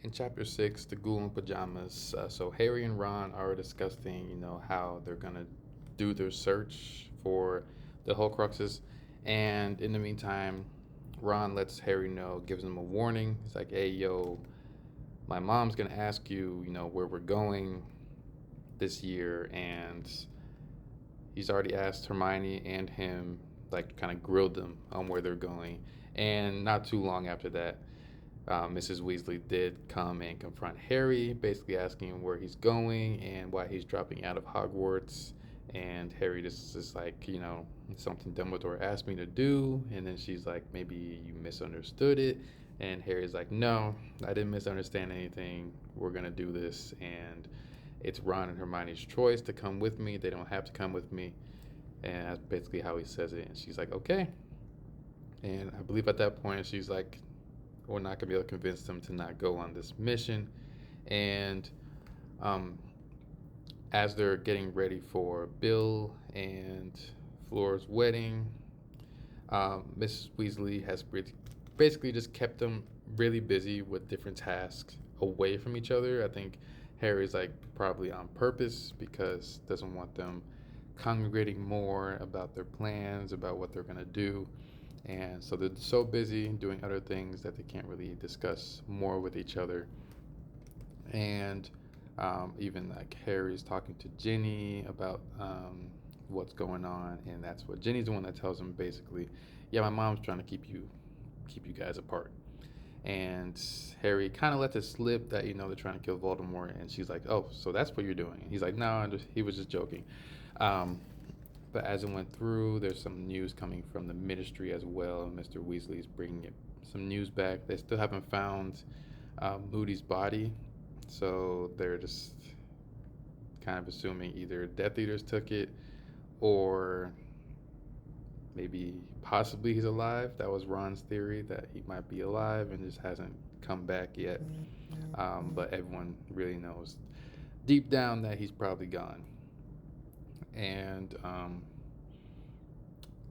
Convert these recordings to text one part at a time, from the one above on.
In chapter six, the Ghoul in Pajamas, so Harry and Ron are discussing, how they're gonna do their search for the Horcruxes, and in the meantime, Ron lets Harry know, gives him a warning. He's like, "Hey, yo, my mom's gonna ask you, where we're going this year," and he's already asked Hermione and him, like, kind of grilled them on where they're going, and not too long after that. Mrs. Weasley did come and confront Harry, basically asking him where he's going and why he's dropping out of Hogwarts. And Harry just is like, something Dumbledore asked me to do. And then she's like, maybe you misunderstood it. And Harry's like, no, I didn't misunderstand anything. We're going to do this. And it's Ron and Hermione's choice to come with me. They don't have to come with me. And that's basically how he says it. And she's like, okay. And I believe at that point, she's like, we're not going to be able to convince them to not go on this mission. And um, as they're getting ready for Bill and Flora's wedding, Mrs. Weasley has basically just kept them really busy with different tasks away from each other. I think Harry's like probably on purpose because doesn't want them congregating more about their plans, about what they're going to do. And so they're so busy doing other things that they can't really discuss more with each other. And even like Harry's talking to Ginny about what's going on, and that's what Ginny's the one that tells him basically, yeah, my mom's trying to keep you guys apart. And Harry kind of lets it slip that they're trying to kill Voldemort, and she's like, oh, so that's what you're doing. And he's like, no, he was just joking. Um, but as it went through, there's some news coming from the ministry as well. Mr. Weasley is bringing some news back. They still haven't found Moody's body, so they're just kind of assuming either Death Eaters took it or maybe possibly he's alive. That was Ron's theory that he might be alive and just hasn't come back yet. But everyone really knows deep down that he's probably gone. And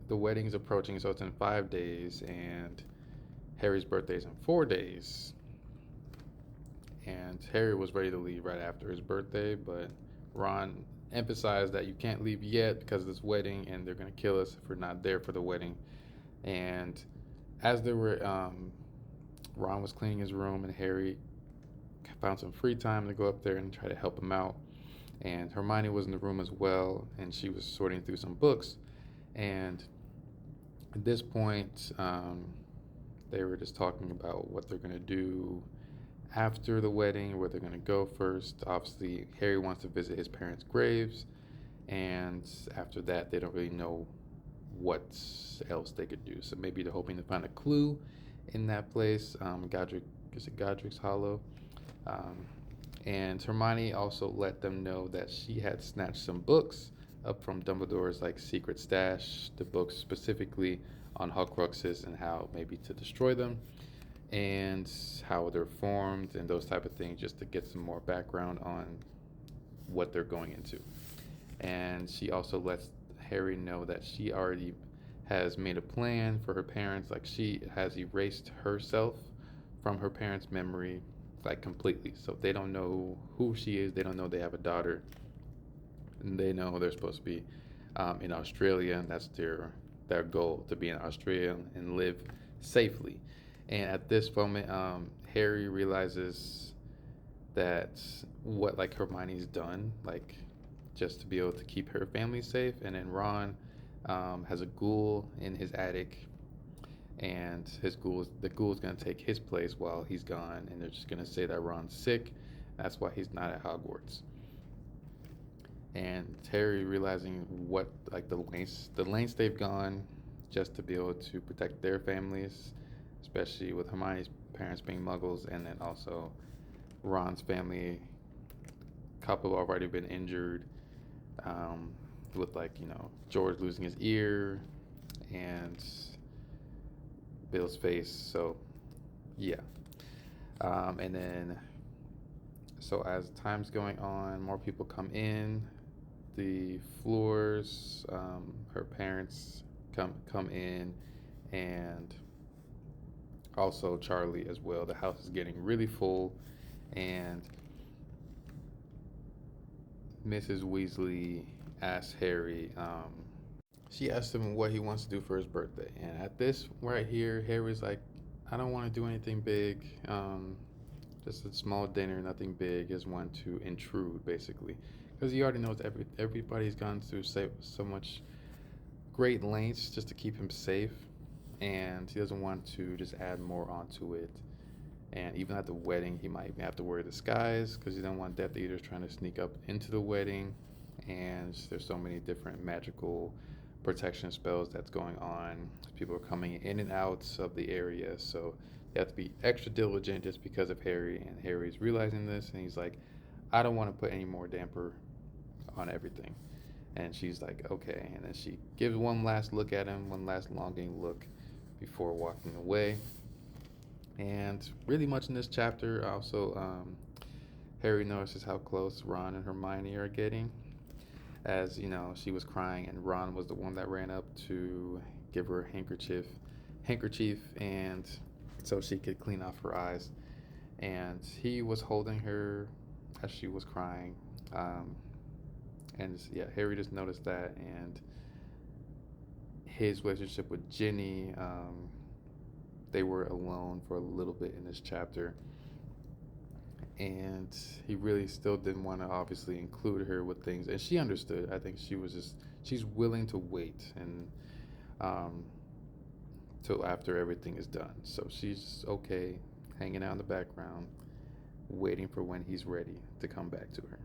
the wedding's approaching, so it's in 5 days, and Harry's birthday's in 4 days. And Harry was ready to leave right after his birthday, but Ron emphasized that you can't leave yet because of this wedding, and they're gonna kill us if we're not there for the wedding. And as they were, Ron was cleaning his room, and Harry found some free time to go up there and try to help him out. And Hermione was in the room as well, and she was sorting through some books. And at this point, they were just talking about what they're gonna do after the wedding, where they're going to go first. Obviously, Harry wants to visit his parents' graves, and after that, they don't really know what else they could do. So maybe they're hoping to find a clue in that place. Godric, is it Godric's Hollow? Um, and Hermione also let them know that she had snatched some books up from Dumbledore's like secret stash, the books specifically on Horcruxes and how maybe to destroy them and how they're formed and those type of things, just to get some more background on what they're going into. And she also lets Harry know that she already has made a plan for her parents. Like she has erased herself from her parents' memory, like completely. So they don't know who she is. They don't know they have a daughter. And they know they're supposed to be in Australia, and that's their goal, to be in Australia and live safely. And at this moment, Harry realizes that what like Hermione's done, like just to be able to keep her family safe. And then Ron has a ghoul in his attic, and the ghoul is gonna take his place while he's gone, and they're just gonna say that Ron's sick. That's why he's not at Hogwarts. And Harry realizing what like the lengths they've gone just to be able to protect their families, especially with Hermione's parents being Muggles, and then also Ron's family couple already been injured, um, with like George losing his ear and Bill's face. So yeah, and then so as time's going on, more people come in. The floors, her parents come in, and also Charlie as well. The house is getting really full, And Mrs. Weasley asks Harry, she asked him what he wants to do for his birthday. And at this right here, Harry's like, I don't want to do anything big. Just a small dinner, nothing big. Is one to intrude, basically. Because he already knows everybody's gone through so much great lengths just to keep him safe. And he doesn't want to just add more onto it. And even at the wedding, he might even have to wear a disguise because he don't want Death Eaters trying to sneak up into the wedding. And there's so many different magical protection spells that's going on. People are coming in and out of the area, so you have to be extra diligent just because of Harry. And Harry's realizing this, and he's like, I don't want to put any more damper on everything. And she's like, okay. And then she gives one last look at him, one last longing look before walking away. And really much in this chapter, also, Harry notices how close Ron and Hermione are getting. As you know, she was crying, and Ron was the one that ran up to give her a handkerchief, and so she could clean off her eyes. And he was holding her as she was crying. Um, and yeah, Harry just noticed that, and his relationship with Ginny. They were alone for a little bit in this chapter, and he really still didn't want to obviously include her with things, and she understood. I think she's willing to wait and um, till after everything is done. So she's okay, hanging out in the background, waiting for when he's ready to come back to her.